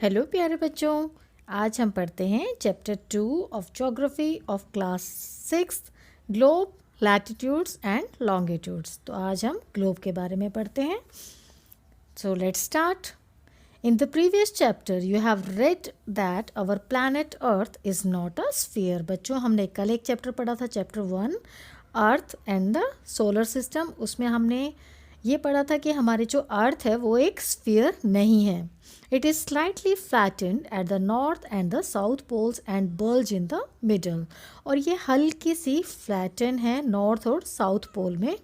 Hello प्यारे बच्चों, आज हम पढ़ते हैं chapter 2 of geography of class 6 globe latitudes and longitudes. तो आज हम ग्लोब के बारे में पढ़ते हैं। So let's start. In the previous chapter you have read that our planet earth is not a sphere. बच्चों, हमने कल एक चैप्टर पढ़ा था, chapter 1 earth and the solar system. उसमें हमने ये पढ़ा था कि हमारी जो अर्थ है वो एक स्फीयर नहीं है। It is slightly flattened at the north and the south poles and bulge in the middle। और ये हल्की सी फ्लैटन है नॉर्थ और साउथ पोल में,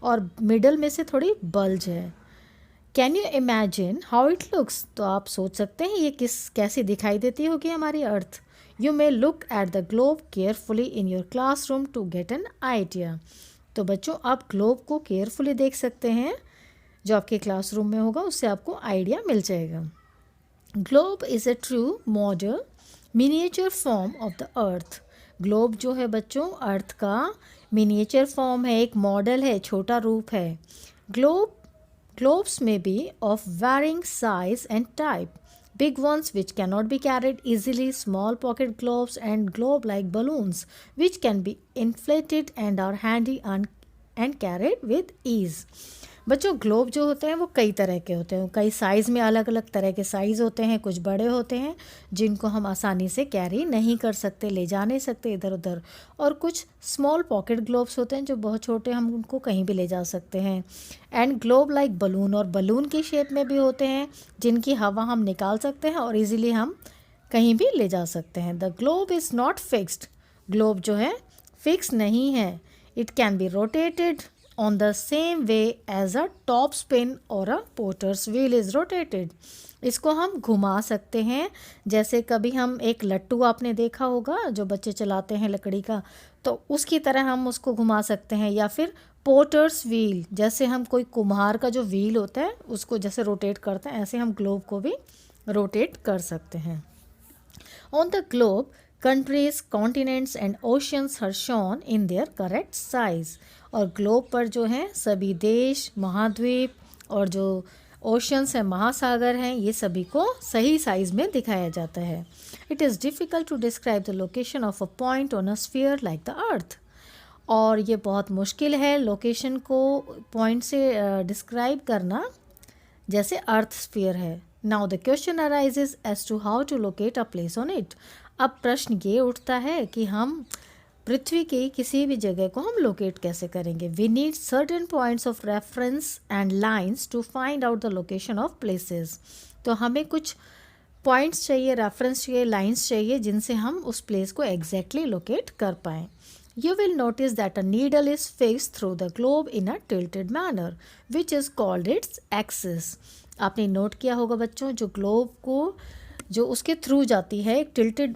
और मिडल में से थोड़ी बल्ज है। Can you imagine how it looks? तो आप सोच सकते हैं ये कैसी दिखाई देती होगी हमारी earth. You may look at the globe carefully in your classroom to get an idea. तो बच्चों, आप ग्लोब को केयरफुली देख सकते हैं, जो आपके क्लासरूम में होगा उससे आपको आइडिया मिल जाएगा। Globe is a true model miniature form of the earth. Globe जो है बच्चों, अर्थ का मिनिएचर फॉर्म है, एक मॉडल है, छोटा रूप है। Globes may be of varying size and type. Big ones which cannot be carried easily, small pocket globes and globe-like balloons which can be inflated and are handy and carried with ease. बच्चों, globe जो होते हैं वो कई तरह के होते हैं, कई साइज़ में अलग अलग तरह के साइज़ होते हैं। कुछ बड़े होते हैं जिनको हम आसानी से कैरी नहीं कर सकते, ले जा नहीं सकते इधर उधर, और कुछ स्मॉल पॉकेट ग्लोब्स होते हैं जो बहुत छोटे, हम उनको कहीं भी ले जा सकते हैं। एंड ग्लोब लाइक बलून, और बलून की शेप में भी होते हैं जिनकी हवा हम निकाल सकते हैं और इजीली हम कहीं भी ले जा सकते हैं। The globe is not fixed. Globe जो है फिक्स नहीं है। It can be rotated on the same way as a top spin or a potter's wheel is rotated। इसको हम घुमा सकते हैं, जैसे कभी हम एक लट्टू आपने देखा होगा जो बच्चे चलाते हैं लकड़ी का, तो उसकी तरह हम उसको घुमा सकते हैं। या फिर पोटर्स व्हील, जैसे हम कोई कुम्हार का जो व्हील होता है उसको जैसे रोटेट करते हैं, ऐसे हम ग्लोब को भी रोटेट कर सकते हैं। On the globe countries, continents and oceans are shown in their correct size। और ग्लोब पर जो है सभी देश, महाद्वीप और जो ओशंस हैं, महासागर हैं, ये सभी को सही साइज़ में दिखाया जाता है। It is difficult to describe the location of a point on a sphere like the earth. और ये बहुत मुश्किल है लोकेशन को पॉइंट से डिस्क्राइब करना जैसे अर्थ स्फीयर है। Now the question arises as to how to locate a place on it. अब प्रश्न ये उठता है कि हम पृथ्वी की किसी भी जगह को हम लोकेट कैसे करेंगे। We need certain points of reference and lines to find out the location of places. तो हमें कुछ पॉइंट्स चाहिए, रेफरेंस चाहिए, लाइंस चाहिए, जिनसे हम उस प्लेस को एग्जैक्टली लोकेट कर पाएँ। You will notice that a needle is fixed through the globe in a tilted manner, which is called its axis। आपने नोट किया होगा बच्चों, जो ग्लोब को जो उसके थ्रू जाती है एक टिल्टेड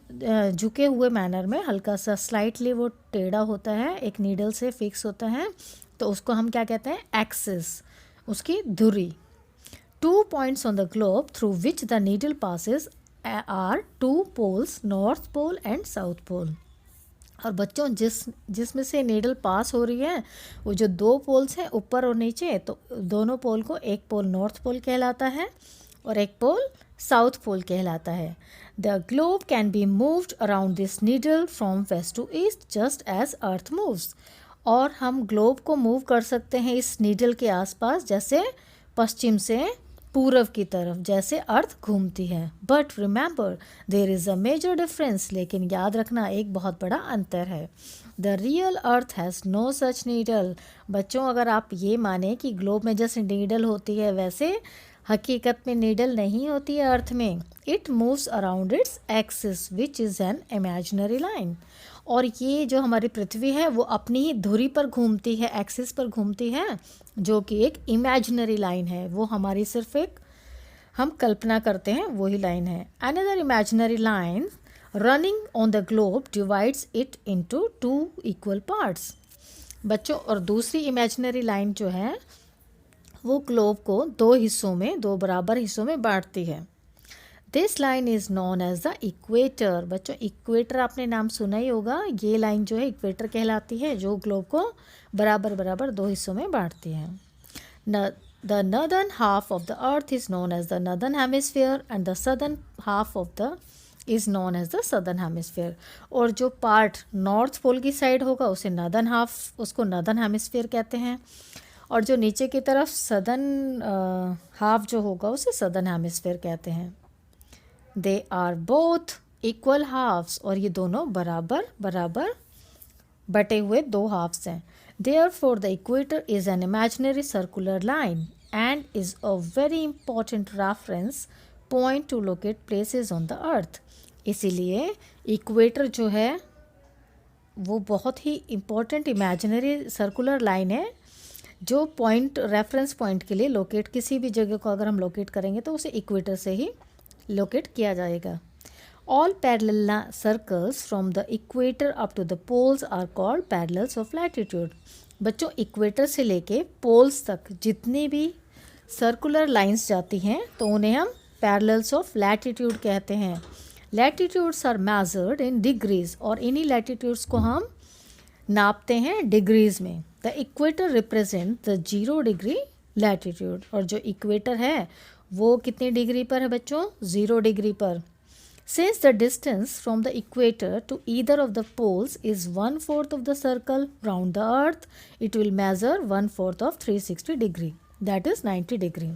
झुके हुए मैनर में, हल्का सा स्लाइटली वो टेढ़ा होता है, एक नीडल से फिक्स होता है, तो उसको हम क्या कहते हैं? एक्सिस, उसकी धुरी। 2 points on the globe through which the needle passes are 2 poles, north pole and south pole। और बच्चों, जिसमें से नीडल पास हो रही है वो जो 2 पोल्स हैं ऊपर और नीचे, तो दोनों पोल को एक पोल नॉर्थ पोल कहलाता है और एक पोल साउथ पोल कहलाता है। The globe can be moved around this needle from west to east just as earth moves. और हम ग्लोब को मूव कर सकते हैं इस नीडल के आसपास, जैसे पश्चिम से पूरब की तरफ जैसे अर्थ घूमती है। But remember there is a major difference. लेकिन याद रखना एक बहुत बड़ा अंतर है। The real earth has no such needle. बच्चों, अगर आप ये माने कि ग्लोब में जैसे नीडल होती है, वैसे हकीकत में नीडल नहीं होती है अर्थ में। It moves around its axis which is an imaginary line. और ये जो हमारी पृथ्वी है वो अपनी ही धुरी पर घूमती है, एक्सिस पर घूमती है, जो कि एक इमेजिनरी लाइन है। वो हमारी सिर्फ एक हम कल्पना करते हैं वही लाइन है। Another imaginary line running on the globe divides it into 2 equal parts. बच्चों, और दूसरी इमेजिनरी लाइन जो है वो ग्लोब को 2 हिस्सों में, 2 बराबर हिस्सों में बांटती है। This line is known as the equator. बच्चों, इक्वेटर आपने नाम सुना ही होगा। ये लाइन जो है इक्वेटर कहलाती है, जो ग्लोब को बराबर बराबर 2 हिस्सों में बांटती है। The northern half of the earth is known as the northern hemisphere and the southern half of the is known as the southern hemisphere. और जो पार्ट नॉर्थ पोल की साइड होगा उसे नॉर्दर्न हाफ, उसको नॉर्दर्न हेमिस्फीयर कहते हैं, और जो नीचे की तरफ सदर्न हाफ जो होगा उसे सदर्न हेमिस्फीयर कहते हैं. They are both equal halves, और ये दोनों बराबर बराबर बटे हुए दो हाफ्स हैं. Therefore, the equator is an imaginary circular line and is a very important reference point to locate places on the earth. इसीलिए इक्वेटर जो है वो बहुत ही इम्पोर्टेंट इमेजिनरी सर्कुलर लाइन है जो पॉइंट रेफरेंस पॉइंट के लिए लोकेट, किसी भी जगह को अगर हम लोकेट करेंगे तो उसे इक्वेटर से ही लोकेट किया जाएगा. All parallel circles from the equator up to the poles are called parallels of latitude. बच्चों इक्वेटर से लेके पोल्स तक जितनी भी सर्कुलर लाइंस जाती हैं तो उन्हें हम पैरेलल्स ऑफ लैटिट्यूड कहते हैं. Latitudes are measured in degrees, और इन्हीं लैटिट्यूड्स को हम नापते हैं डिग्रीज में. The equator represent the 0 degree latitude, और जो इक्वेटर है वो कितनी डिग्री पर है बच्चों? 0 डिग्री पर. Since the distance from the equator to either of the poles is 1/4 of the circle round the earth, it will measure 1/4 of 360 degree, that is 90 degree.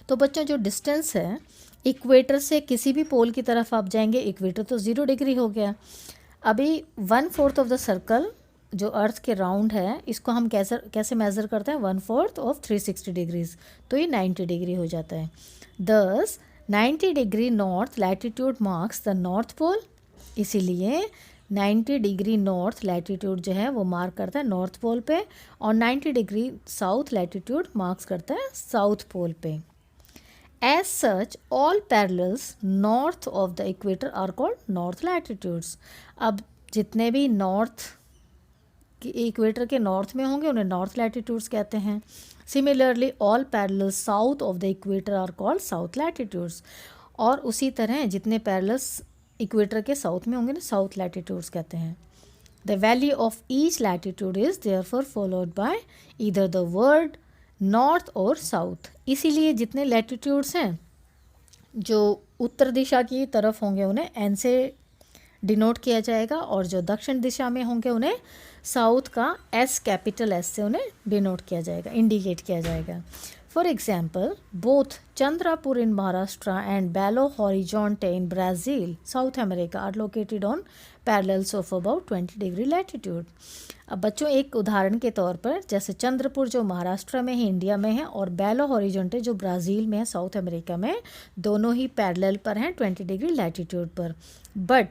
तो बच्चों जो डिस्टेंस है इक्वेटर से किसी भी पोल की तरफ आप जाएंगे, इक्वेटर तो 0 डिग्री हो गया. अभी 1/4 ऑफ द सर्कल जो अर्थ के राउंड है इसको हम कैसे मेज़र करते हैं? 1/4 ऑफ 360 डिग्रीज, तो ये 90 डिग्री हो जाता है. Thus 90 degree north latitude marks the north pole, इसीलिए 90 डिग्री नॉर्थ लैटिट्यूड जो है वो मार्क करता है नॉर्थ पोल पे, और 90 डिग्री साउथ लैटिट्यूड मार्क्स करता है साउथ पोल पे. As such all parallels north of the equator are called north latitudes. अब जितने भी नॉर्थ इक्वेटर के नॉर्थ में होंगे उन्हें नॉर्थ लैटिट्यूड्स कहते हैं. Similarly all parallels south of the equator are called south latitudes, और उसी तरह जितने पैरेलल्स इक्वेटर के साउथ में होंगे ना साउथ लैटिट्यूड्स कहते हैं. The value of each latitude is therefore followed by either the word north और साउथ. इसीलिए जितने लैटिट्यूड्स हैं जो उत्तर दिशा की तरफ होंगे उन्हें एन से डिनोट किया जाएगा, और जो दक्षिण दिशा में होंगे उन्हें साउथ का एस, कैपिटल एस से उन्हें डिनोट किया जाएगा, इंडिकेट किया जाएगा. For example both Chandrapur in Maharashtra and Belo Horizonte in Brazil South America are located on parallels of about 20 degree latitude. अब बच्चों एक उदाहरण के तौर पर जैसे चंद्रपुर जो महाराष्ट्र में है इंडिया में है, और बेलो हॉरिजॉन्टे जो ब्राज़ील में है साउथ अमेरिका में, दोनों ही पैरेलल पर हैं 20 डिग्री लैटिट्यूड पर. But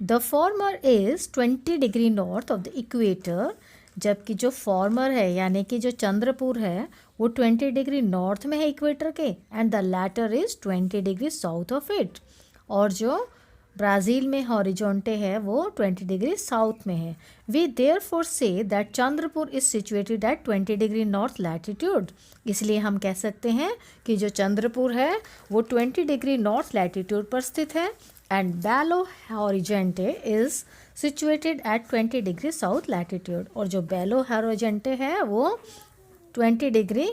the former is 20 degree north of the equator, जबकि जो फॉर्मर है यानी कि जो चंद्रपुर है वो 20 डिग्री नॉर्थ में है इक्वेटर के, and the latter is 20 degree south of it, और जो ब्राज़ील में हॉरिजॉन्टे है वो 20 डिग्री साउथ में है. We therefore say that Chandrapur is situated at 20 degree north latitude. इसलिए हम कह सकते हैं कि जो चंद्रपुर है वो 20 डिग्री नॉर्थ लैटिट्यूड पर स्थित है, and Belo Horizonte is situated at 20 degree south latitude, और जो बेलो हॉरिजॉन्टे है वो 20 डिग्री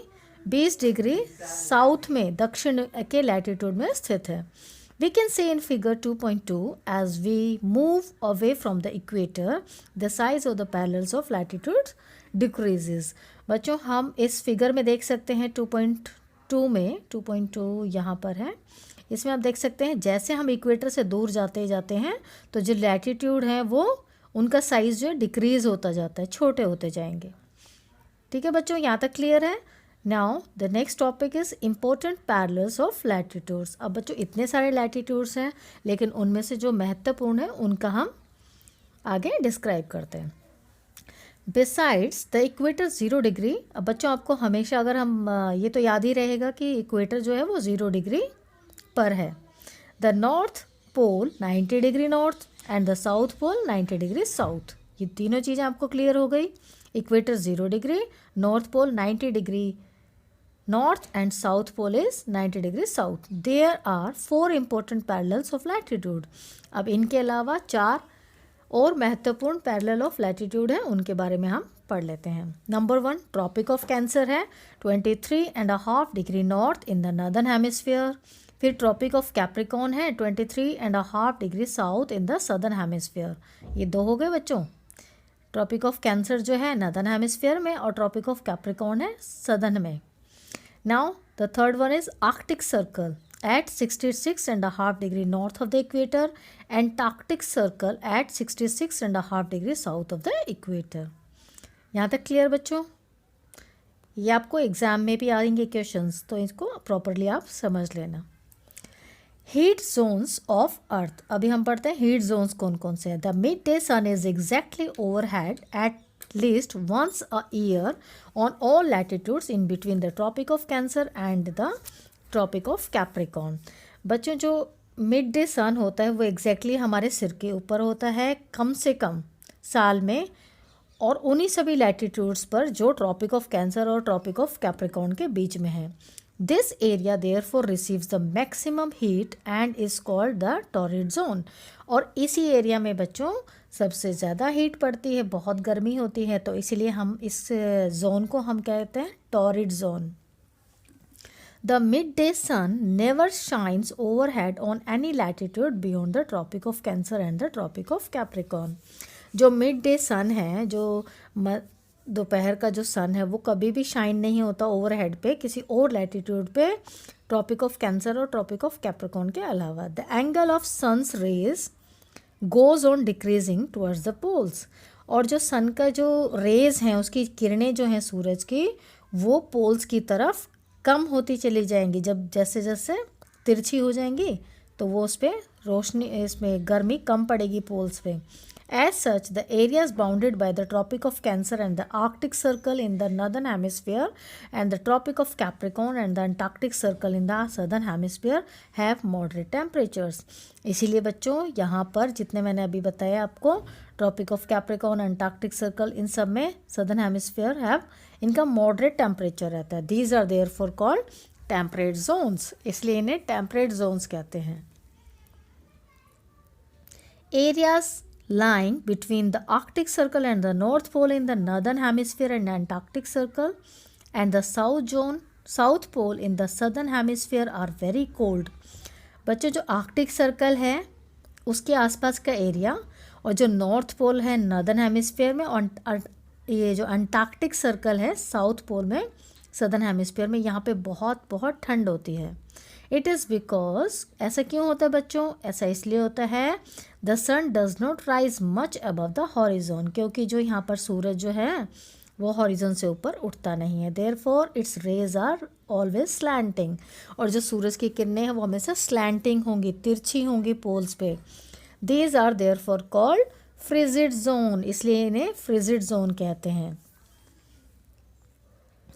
20 डिग्री साउथ में दक्षिण के लैटिट्यूड में स्थित है. We can say in figure 2.2 as we move away from the equator the size of the parallels of latitudes decreases. बच्चों हम इस फिगर में देख सकते हैं 2.2 में 2.2 यहाँ पर है, इसमें आप देख सकते हैं जैसे हम इक्वेटर से दूर जाते हैं तो जो लैटिट्यूड है वो उनका साइज़ जो है डिक्रीज़ होता जाता है, छोटे होते जाएंगे. ठीक है बच्चों, यहाँ तक क्लियर है. Now the next topic is important parallels of latitudes. अब बच्चों इतने सारे लैटिट्यूड्स हैं लेकिन उनमें से जो महत्वपूर्ण है उनका हम आगे डिस्क्राइब करते हैं. Besides the equator 0 degree. अब बच्चों आपको हमेशा अगर हम ये तो याद ही रहेगा कि इक्वेटर जो है वो 0 डिग्री पर है. The north pole 90 degree north and the south pole 90 degree south. ये तीनों चीज़ें आपको क्लियर हो गई. Equator 0 degree, north pole 90 degree north and south pole is 90 degree south. There are 4 important parallels of latitude. अब इनके अलावा 4 और महत्वपूर्ण पैरेलल ऑफ लैटिट्यूड है उनके बारे में हम पढ़ लेते हैं। नंबर 1 ट्रॉपिक ऑफ कैंसर है 23.5 degree north in the northern hemisphere. फिर ट्रॉपिक ऑफ कैप्रिकॉर्न है 23.5 degree south in the southern hemisphere. ये दो हो गए बच्चों। ट्रॉपिक ऑफ कैंसर जो है नॉर्दर्न हेमिस्फीयर में और ट्रॉपिक ऑफ कैप्रिकॉर्न है सदर्न में। Now the third one is Arctic circle at 66.5 degree north of the equator, Antarctic circle at 66.5 degree south of the equator। यहाँ तक क्लियर बच्चों? ये आपको एग्जाम में भी आएंगे क्वेश्चंस, तो इसको प्रॉपरली आप समझ लेना। हीट जोन्स ऑफ अर्थ, अभी हम पढ़ते हैं हीट जोन्स कौन कौन से हैं। The midday sun is exactly overhead at least once a year on all latitudes in between the Tropic of Cancer and the Tropic of Capricorn। बच्चों जो मिड डे सन होता है वो एग्जैक्टली हमारे सिर के ऊपर होता है कम से कम साल में, और उन्हीं सभी लैटिट्यूड्स पर जो ट्रॉपिक ऑफ कैंसर और ट्रॉपिक ऑफ कैप्रिकॉर्न के बीच में है। This area therefore receives the maximum heat and is called the torrid zone. और इसी एरिया में बच्चों सबसे ज़्यादा हीट पड़ती है, बहुत गर्मी होती है, तो इसीलिए हम इस जोन को हम कहते हैं torrid zone. The midday sun never shines overhead on any latitude beyond the Tropic of Cancer and the Tropic of Capricorn। जो मिड डे सन है, जो दोपहर का जो सन है, वो कभी भी शाइन नहीं होता ओवरहेड पे किसी और लैटिट्यूड पे ट्रॉपिक ऑफ कैंसर और ट्रॉपिक ऑफ कैप्रिकॉर्न के अलावा। The angle of sun's rays goes on decreasing towards the poles. और जो सन का जो रेज हैं, उसकी किरणें जो हैं सूरज की, वो पोल्स की तरफ कम होती चली जाएंगी। जब जैसे जैसे तिरछी हो जाएंगी तो वो उस पर रोशनी, इसमें गर्मी कम पड़ेगी पोल्स पे। As such the areas bounded by the tropic of Cancer and the Arctic circle in the northern hemisphere and the tropic of Capricorn and the Antarctic circle in the southern hemisphere have moderate temperatures. इसीलिए बच्चों यहाँ पर जितने मैंने अभी बताया आपको, tropic of Capricorn, Antarctic circle, इन सब में सदर्न हेमिस्फीयर हैव, इनका मॉडरेट टेम्परेचर रहता है। These are therefore called temperate zones, इसलिए इन्हें टेम्परेट जोन्स कहते हैं। Areas lying between the Arctic Circle and the North Pole in the Northern Hemisphere and Antarctic Circle and the South Pole in the Southern Hemisphere are very cold। बच्चों जो Arctic circle है उसके आसपास का area और जो north pole है northern hemisphere में, और ये जो अंटार्कटिक सर्कल है साउथ पोल में सदर्न हेमिस्फीयर में, यहाँ पे बहुत बहुत ठंड होती है। इट इज़ बिकॉज, ऐसा क्यों होता है बच्चों? ऐसा इसलिए होता है the sun does not rise much above the horizon, क्योंकि जो यहाँ पर सूरज जो है वो हॉरिजॉन से ऊपर उठता नहीं है। Therefore its rays are always slanting, और जो सूरज की किरणें हैं वो हमेशा स्लैंटिंग होंगी, तिरछी होंगी पोल्स पे। These are therefore called frigid zone, इसलिए इन्हें फ्रिजिड जोन कहते हैं।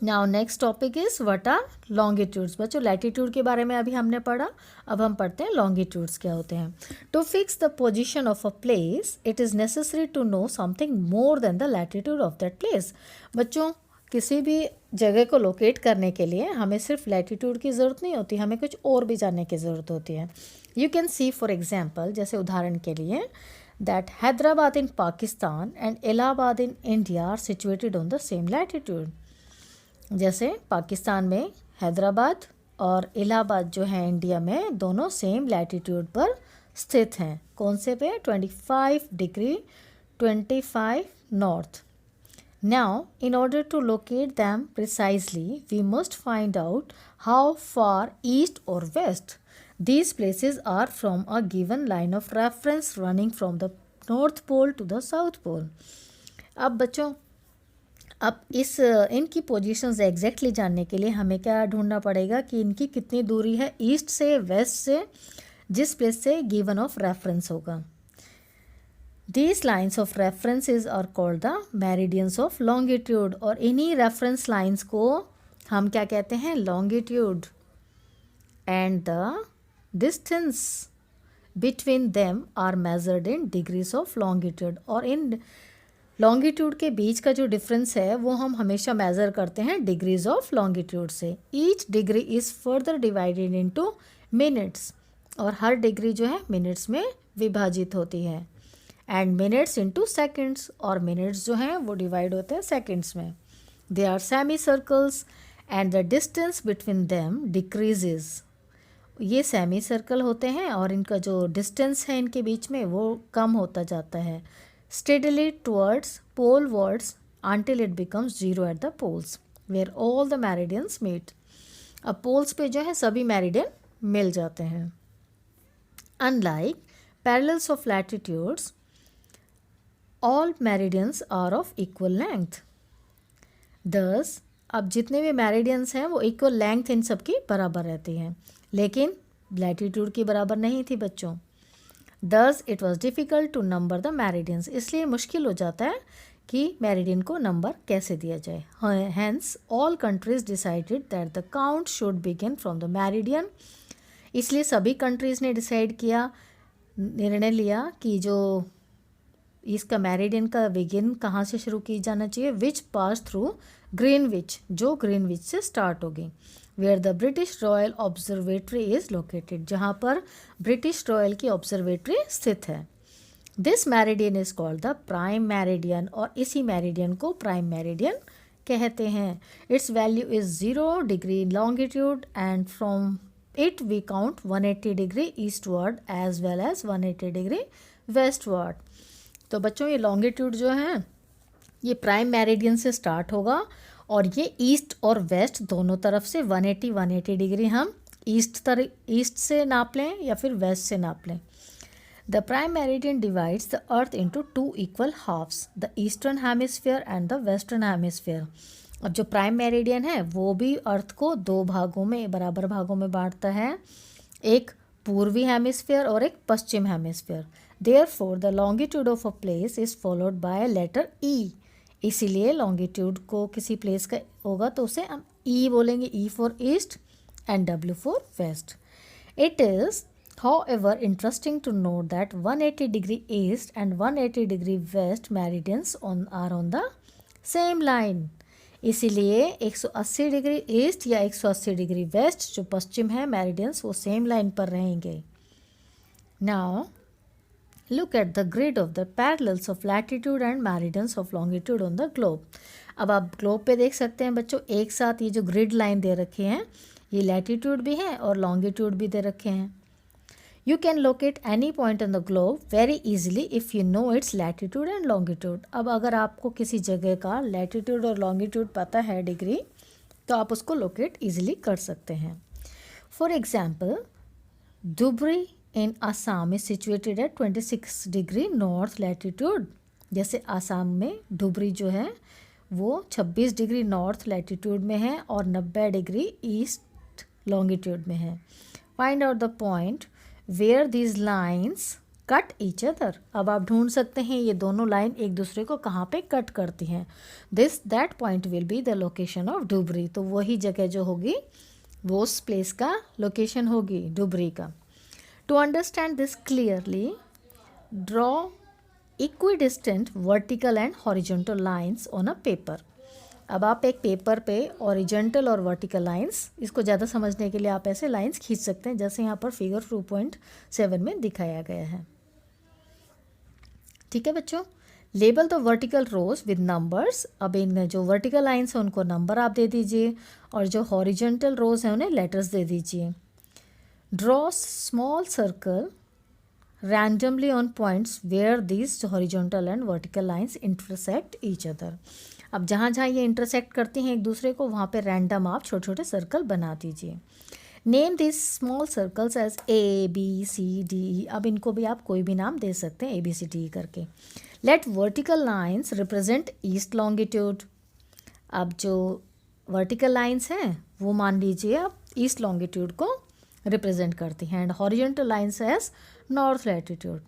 Now next topic is what are longitudes. बच्चों लैटिट्यूड के बारे में अभी हमने पढ़ा, अब हम पढ़ते हैं लॉन्गिट्यूड्स क्या होते हैं। To fix the position of a place it is necessary to know something more than the latitude of that place. बच्चों किसी भी जगह को लोकेट करने के लिए हमें सिर्फ लैटिट्यूड की ज़रूरत नहीं होती, हमें कुछ और भी जानने की ज़रूरत होती है। You can see for example, जैसे उदाहरण के लिए, that Hyderabad in Pakistan and Allahabad in India are situated on the same latitude. जैसे पाकिस्तान में हैदराबाद और इलाहाबाद जो है इंडिया में, दोनों सेम लैटिट्यूड पर स्थित हैं। कौन से पे? 25 degree 25 north. Now in order to locate them precisely we must find out how far east और west these places are from a given line of reference running from the north pole to the south pole. अब बच्चों अब इनकी positions exactly जानने के लिए हमें क्या ढूंढना पड़ेगा कि इनकी कितनी दूरी है ईस्ट से, वेस्ट से, जिस प्लेस से गिवन ऑफ रेफरेंस होगा। These lines of references are called the meridians of longitude, और इन्हीं रेफरेंस लाइन्स को हम क्या कहते हैं? Longitude. And the distance between them are measured in degrees of longitude, और इन लॉन्गिट्यूड के बीच का जो डिफरेंस है वो हम हमेशा मेज़र करते हैं डिग्रीज ऑफ लॉन्गिट्यूड से। Each degree is further divided into minutes, और हर डिग्री जो है मिनट्स में विभाजित होती है। एंड मिनट्स इनटू सेकंड्स, और मिनट्स जो हैं वो डिवाइड होते हैं सेकंड्स में. They are semi circles and the distance between them decreases. ये सेमी सर्कल होते हैं और इनका जो डिस्टेंस है इनके बीच में वो कम होता जाता है. Steadily towards polewards until it becomes zero at the poles where all the meridians meet. अब पोल्स पे जो है सभी मेरिडियन मिल जाते हैं. Unlike parallels of latitudes, all meridians are of equal length. Thus, अब जितने भी मेरिडियंस हैं वो इक्वल लेंथ इन सब की बराबर रहती हैं, लेकिन लैटिट्यूड की बराबर नहीं थी बच्चों. Thus, it was difficult to number the meridians. इसलिए मुश्किल हो जाता है कि मेरिडियन को नंबर कैसे दिया जाए. Hence, all countries decided that the count should begin from the meridian. इसलिए सभी कंट्रीज़ ने डिसाइड किया, निर्णय लिया कि जो इसका मेरिडियन का बिगिन कहाँ से शुरू की जाना चाहिए. विच पास थ्रू ग्रीनविच, जो ग्रीनविच से स्टार्ट होगी. Where the British royal observatory is located, जहाँ पर ब्रिटिश रॉयल की ऑब्जर्वेटरी स्थित है. This meridian is called the prime meridian, और इसी मेरिडियन को प्राइम मेरिडियन कहते हैं. Its value is 0 degree longitude and from it we count 180 degree eastward as well as 180 degree westward. तो बच्चों ये लॉन्गिट्यूड जो है ये प्राइम मेरिडियन से स्टार्ट होगा और ये ईस्ट और वेस्ट दोनों तरफ से 180 डिग्री हम ईस्ट से नाप लें या फिर वेस्ट से नाप लें. The prime meridian divides the earth into two equal halves, the eastern hemisphere and the western hemisphere. अब जो प्राइम मेरिडियन है वो भी अर्थ को दो भागों में, बराबर भागों में बांटता है, एक पूर्वी हेमिस्फीयर और एक पश्चिम hemisphere. Therefore, the longitude of a place is followed by a letter E. इसीलिए लॉन्गिट्यूड को किसी प्लेस का होगा तो उसे हम E बोलेंगे, E for east and W for west. It is however interesting to note that 180 degree east and 180 degree west meridians are on the same line. इसीलिए 180 डिग्री ईस्ट या 180 डिग्री वेस्ट जो पश्चिम है मेरिडियंस वो same line पर रहेंगे. Now look at the grid of the parallels of latitude and meridians of longitude on the globe. अब आप globe पे देख सकते हैं बच्चों, एक साथ ये जो ग्रिड लाइन दे रखे हैं ये लैटिट्यूड भी है और लॉन्गिट्यूड भी दे रखे हैं. You can locate any point on the globe very easily if you know its latitude and longitude. अब अगर आपको किसी जगह का लैटिट्यूड और लॉन्गिट्यूड पता है डिग्री तो आप उसको लोकेट इजीली कर सकते हैं. For example, Dhubri in Assam is situated eight 26 degree north latitude. जैसे आसाम में धुबरी जो है वो 26 डिग्री नॉर्थ लैटिट्यूड में है और 90 डिग्री ईस्ट लॉन्गिट्यूड में है. Find out the point where these lines cut each other. अब आप ढूंढ सकते हैं ये दोनों लाइन एक दूसरे को कहाँ पे कट करती हैं. That point will be the location of Dhubri. तो वही जगह जो होगी वो उस प्लेस का लोकेशन होगी डुबरी का. To understand this clearly draw equidistant vertical and horizontal lines on a paper. अब आप एक पेपर पे ओरिजेंटल और वर्टिकल लाइंस, इसको ज़्यादा समझने के लिए आप ऐसे लाइंस खींच सकते हैं जैसे यहाँ पर फिगर 2.7 में दिखाया गया है. ठीक है बच्चों. Label the vertical rows with numbers. अब इन जो वर्टिकल लाइंस हैं उनको नंबर आप दे दीजिए और जो हॉरिजेंटल रोज हैं उन्हें लेटर्स दे दीजिए. Draw small circle randomly on points where these horizontal and vertical lines intersect each other. अब जहाँ जहाँ ये इंटरसेक्ट करती हैं एक दूसरे को वहाँ पे रैंडम आप छोटे छोटे सर्कल बना दीजिए. Name this small circles as ABCDE. अब इनको भी आप कोई भी नाम दे सकते हैं ABCDE करके. Let vertical lines represent east longitude. अब जो वर्टिकल लाइन्स हैं वो मान लीजिए आप ईस्ट लॉन्गिट्यूड को रिप्रेजेंट करती हैं and horizontal lines as north latitude.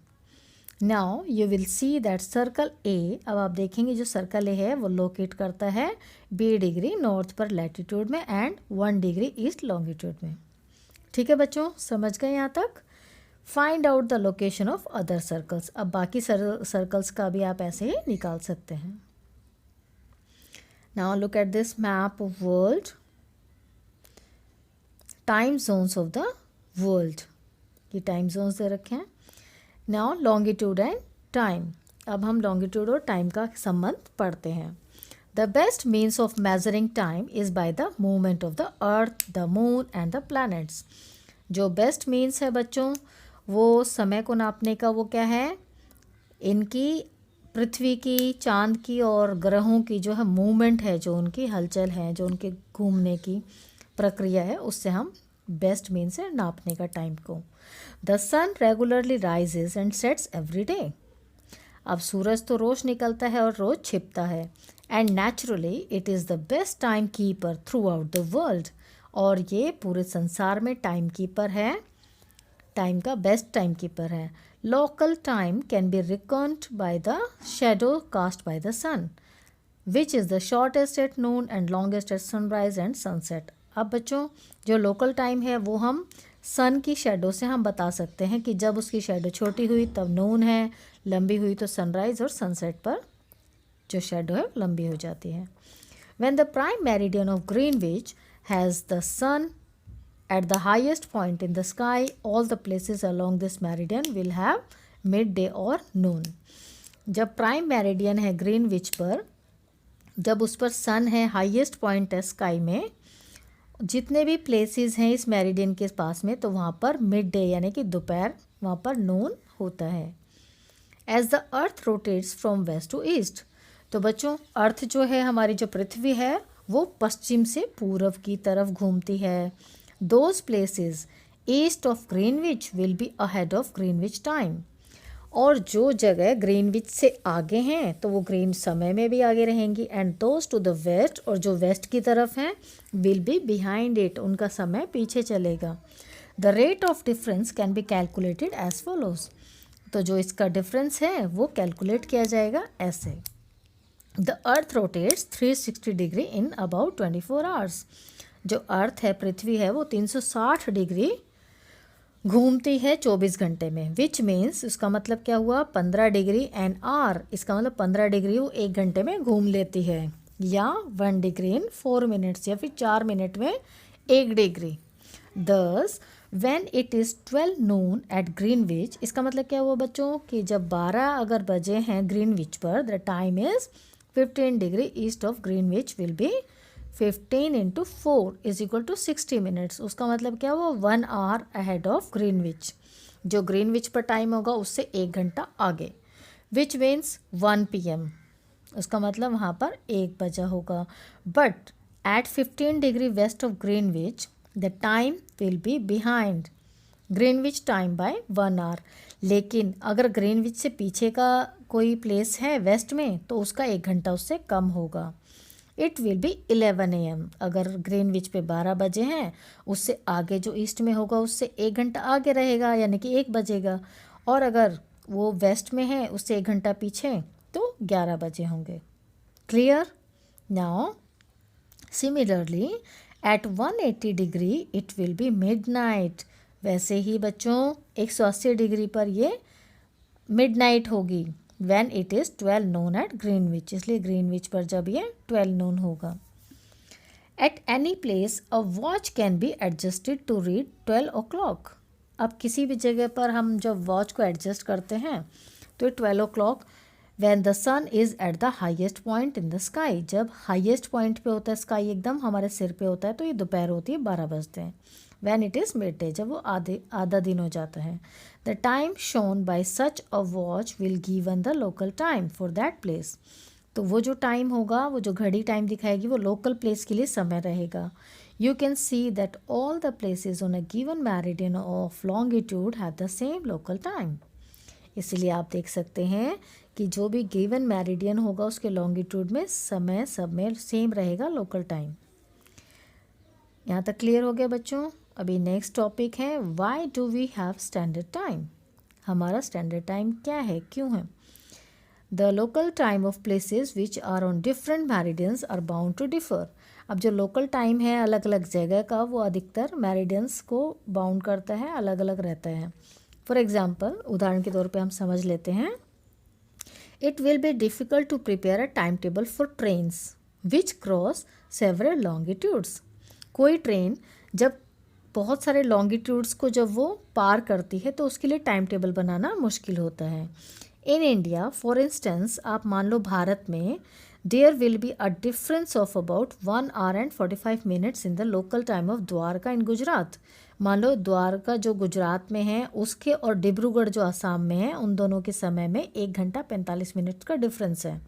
Now you will see that circle A. अब आप देखेंगे जो सर्कल ए है वो लोकेट करता है B डिग्री नॉर्थ पर लैटिट्यूड में एंड 1 डिग्री ईस्ट लॉन्गिट्यूड में. ठीक है बच्चों, समझ गए यहाँ तक. Find out the location of other circles. अब बाकी सर्कल्स का भी आप ऐसे ही निकाल सकते हैं. Now look at this map of world. Time zones of the world. ये टाइम जोन्स दे रखे हैं. Now longitude and time. अब हम लॉन्गिट्यूड और टाइम का संबंध पढ़ते हैं। The best means of measuring time is by the movement of the earth, the moon and the planets. जो बेस्ट मीन्स है बच्चों, वो समय को नापने का वो क्या है, इनकी पृथ्वी की, चांद की और ग्रहों की जो है मूवमेंट है, जो उनकी हलचल है, जो उनके घूमने की प्रक्रिया है, उससे हम बेस्ट मीन्स है नापने का टाइम को। The sun regularly rises and sets every day. अब सूरज तो रोज निकलता है और रोज छिपता है। And naturally it is the best time keeper throughout the world. और ये पूरे संसार में टाइम कीपर है, टाइम का बेस्ट टाइम कीपर है। Local time can be reckoned by the shadow cast by the sun, which is the shortest at noon and longest at sunrise and sunset. अब बच्चों, जो लोकल टाइम है वो हम सन की शेडो से हम बता सकते हैं कि जब उसकी शेडो छोटी हुई तब नून है, लंबी हुई तो सनराइज और सनसेट पर जो शेडो है लंबी हो जाती है। When the prime meridian of Greenwich has the sun at the highest point in the sky, all the places along this meridian will have midday or noon. जब प्राइम मेरिडियन है Greenwich पर, जब उस पर सन है, हाईएस्ट पॉइंट है sky में, जितने भी प्लेसेस हैं इस मेरिडियन के पास में, तो वहाँ पर मिड डे यानी कि दोपहर, वहाँ पर नून होता है। As the earth rotates from west to east. तो बच्चों, अर्थ जो है, हमारी जो पृथ्वी है, वो पश्चिम से पूर्व की तरफ घूमती है। Those places east of Greenwich will be ahead of Greenwich time. और जो जगह ग्रीनविच से आगे हैं तो वो ग्रीन समय में भी आगे रहेंगी। And those to the west, और जो वेस्ट की तरफ हैं, विल बी बिहाइंड इट, उनका समय पीछे चलेगा। The rate of difference can be calculated as follows. तो जो इसका डिफरेंस है वो कैलकुलेट किया जाएगा ऐसे। The earth rotates 360 degree in about 24 hours. जो अर्थ है, पृथ्वी है, वो 360 डिग्री घूमती है 24 घंटे में। विच मीन्स, उसका मतलब क्या हुआ, 15 डिग्री एन आर, इसका मतलब 15 डिग्री वो 1 घंटे में घूम लेती है, या 1 डिग्री इन 4 मिनट्स, या फिर 4 मिनट में 1 डिग्री। दस when it is 12 noon at Greenwich, इसका मतलब क्या हुआ बच्चों कि जब 12 अगर बजे हैं ग्रीनविच पर, the time is 15 degree east of Greenwich will be 15 into 4 is equal to 60 minutes. उसका मतलब क्या हुआ, 1 आवर अहेड ऑफ ग्रीनविच। जो ग्रीनविच पर टाइम होगा उससे 1 घंटा आगे। विच मीन्स 1 PM, उसका मतलब वहाँ पर 1 बजा होगा। But at 15 degree west of Greenwich the time will be behind Greenwich time by 1 hour. लेकिन अगर ग्रीनविच से पीछे का कोई प्लेस है वेस्ट में, तो उसका 1 घंटा उससे कम होगा। It will B 11 AM। अगर ग्रीनविच पे 12 बजे हैं, उससे आगे जो ईस्ट में होगा उससे 1 घंटा आगे रहेगा, यानी कि 1 बजेगा। और अगर वो वेस्ट में है, उससे 1 घंटा पीछे, तो 11 बजे होंगे। Clear? Now similarly at 180 degree it will be midnight. वैसे ही बच्चों 180 डिग्री पर ये मिडनाइट होगी। When it is 12 noon at Greenwich, इसलिए ग्रीनविच पर जब ये 12 noon होगा। At any place a watch can be adjusted to read 12 o'clock। अब किसी भी जगह पर हम जब वॉच को एडजस्ट करते हैं तो 12 o'clock when the sun is at the highest point in the sky। जब हाईएस्ट पॉइंट पे होता है स्काई, एकदम हमारे सिर पे होता है, तो ये दोपहर होती है, 12 बजते हैं। When it is midday, जब वो आधा दिन हो जाता है। The time shown by such a watch will given the local time for that place। तो वो जो टाइम होगा, वो जो घड़ी टाइम दिखाएगी, वो लोकल प्लेस के लिए समय रहेगा। You can see that all the places on a given meridian of longitude have the same local time। इसलिए आप देख सकते हैं कि जो भी गिवन मेरिडियन होगा उसके लॉन्गिट्यूड में समय सब में सेम रहेगा लोकल टाइम। यहाँ तक क्लियर हो गया बच्चों? अभी नेक्स्ट टॉपिक है, why do we have standard time. हमारा स्टैंडर्ड टाइम क्या है, क्यों है? The local time of places which are on different meridians are bound to differ. अब जो लोकल टाइम है अलग अलग जगह का, वो अधिकतर मेरिडियंस को बाउंड करता है, अलग अलग रहता है। फॉर एग्जाम्पल, उदाहरण के तौर पे हम समझ लेते हैं, it will be difficult to prepare a time table for trains which cross several longitudes. कोई ट्रेन जब बहुत सारे लॉन्गिट्यूड्स को जब वो पार करती है तो उसके लिए टाइम टेबल बनाना मुश्किल होता है। इन इंडिया फॉर इंस्टेंस, आप मान लो भारत में there will be a difference of about 1 hour and 45 minutes in the local time of Dwarka in Gujarat. मान लो द्वारका जो गुजरात में है उसके और डिब्रूगढ़ जो असम में है, उन दोनों के समय में 1 घंटा 45 मिनट का डिफरेंस है।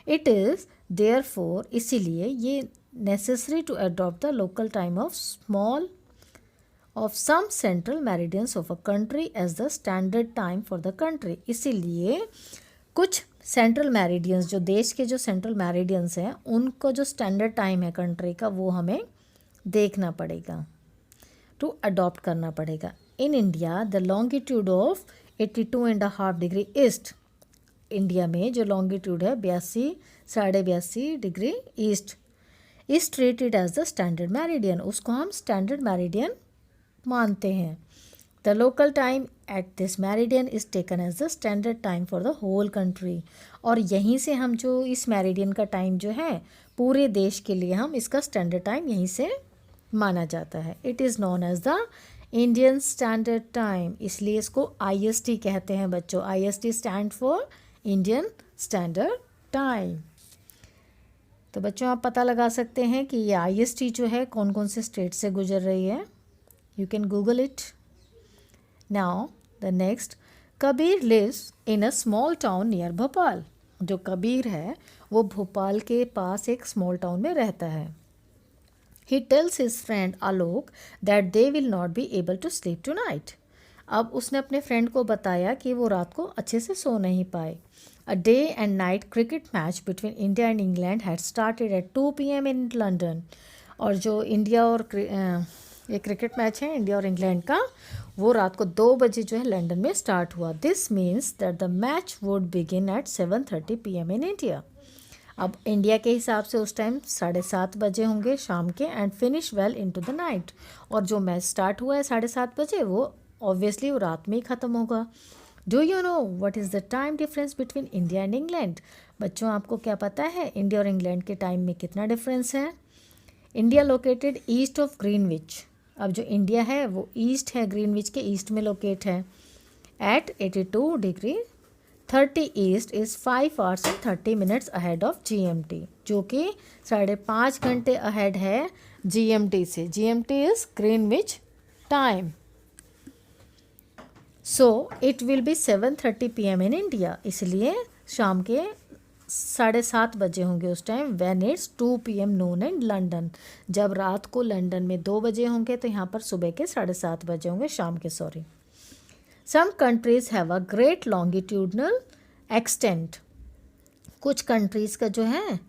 इट इज़ देयर फोर, इसीलिए ये necessary to adopt the local time of small of some central meridians of a country as the standard time for the country। इसीलिए कुछ सेंट्रल मेरिडियंस, जो देश के जो सेंट्रल मेरिडियंस हैं, उनको जो स्टैंडर्ड टाइम है कंट्री का, वो हमें देखना पड़ेगा, टू अडॉप्ट करना पड़ेगा। In India the longitude of 82.5 degree east, India में जो लॉन्गिट्यूड है 82.5 degree east, is treated as the standard meridian, उसको हम स्टैंडर्ड मेरिडियन मानते हैं। The local time at this meridian is taken as the standard time for the whole country, और यहीं से हम जो इस मेरिडियन का टाइम जो है पूरे देश के लिए हम इसका स्टैंडर्ड टाइम यहीं से माना जाता है। It is known as the Indian standard time, इसलिए इसको IST कहते हैं बच्चों। IST stand for Indian standard time. तो बच्चों आप पता लगा सकते हैं कि ये IST जो है कौन कौन से स्टेट से गुजर रही है। You can Google it. Now the next, Kabir lives in a small town near Bhopal. जो कबीर है वो भोपाल के पास एक स्मॉल टाउन में रहता है। He tells his friend Alok that they will not be able to sleep tonight। अब उसने अपने फ्रेंड को बताया कि वो रात को अच्छे से सो नहीं पाए। A day and night cricket match between India and England had started at 2 PM in London। और जो इंडिया और ये क्रिकेट मैच है इंडिया और इंग्लैंड का, वो रात को 2 बजे जो है लंदन में स्टार्ट हुआ। This means that the match would begin eight 7:30 PM in India. अब इंडिया के हिसाब से उस टाइम 7:30 बजे होंगे शाम के, and finish well into the night. और जो मैच स्टार्ट हुआ है 7:30 बजे, वो ऑब्वियसली वो रात में ही ख़त्म होगा। Do you know what is the time difference between India and England? बच्चों आपको क्या पता है इंडिया और इंग्लैंड के टाइम में कितना डिफरेंस है? India located east of Greenwich. अब जो इंडिया है वो ईस्ट है, ग्रीनविच के ईस्ट में लोकेट है। At 82°30 east is 5 hours and 30 minutes ahead of GMT, जो कि 5.5 घंटे अहेड है GMT से। GMT is Greenwich time. So it will B 7:30 PM in India, इसलिए शाम के 7:30 बजे होंगे उस time. When it's 2 PM Noon in London, जब रात को लंदन में 2 बजे होंगे तो यहाँ पर सुबह के 7:30 बजे होंगे, शाम के sorry. Some countries have a great longitudinal extent. कुछ कंट्रीज़ का जो है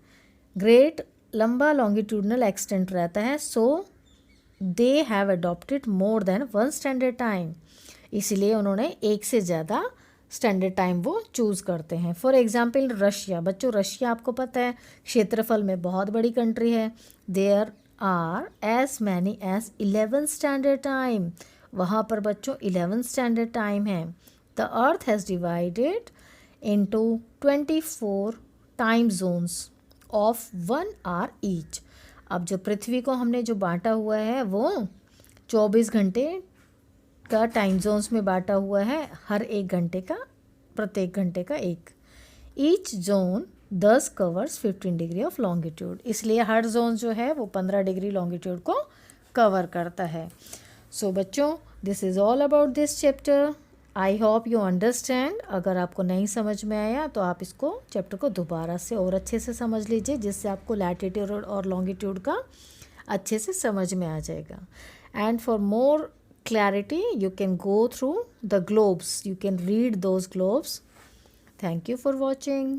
ग्रेट लंबा लॉन्गिट्यूडनल एक्सटेंट रहता है। So they have adopted more than 1 standard time, इसलिए उन्होंने एक से ज़्यादा स्टैंडर्ड टाइम वो चूज़ करते हैं। For example Russia. बच्चों रशिया आपको पता है क्षेत्रफल में बहुत बड़ी कंट्री है। There are as many as 11 standard time, वहाँ पर बच्चों 11 स्टैंडर्ड टाइम है। The earth has divided into 24 time zones of 1 hour each. अब जो पृथ्वी को हमने जो बांटा हुआ है वो 24 घंटे का टाइम जोन्स में बांटा हुआ है, हर एक घंटे का, प्रत्येक घंटे का एक। Each zone 10 covers 15 degree of longitude, इसलिए हर जोन जो है वो 15 डिग्री लॉन्गिट्यूड को कवर करता है। सो बच्चों this is all about this chapter. I hope you understand. अगर आपको नहीं समझ में आया तो आप इसको चैप्टर को दोबारा से और अच्छे से समझ लीजिए, जिससे आपको लैटिट्यूड और लॉन्गिट्यूड का अच्छे से समझ में आ जाएगा। And for more clarity you can go through the globes, you can read those globes. Thank you for watching.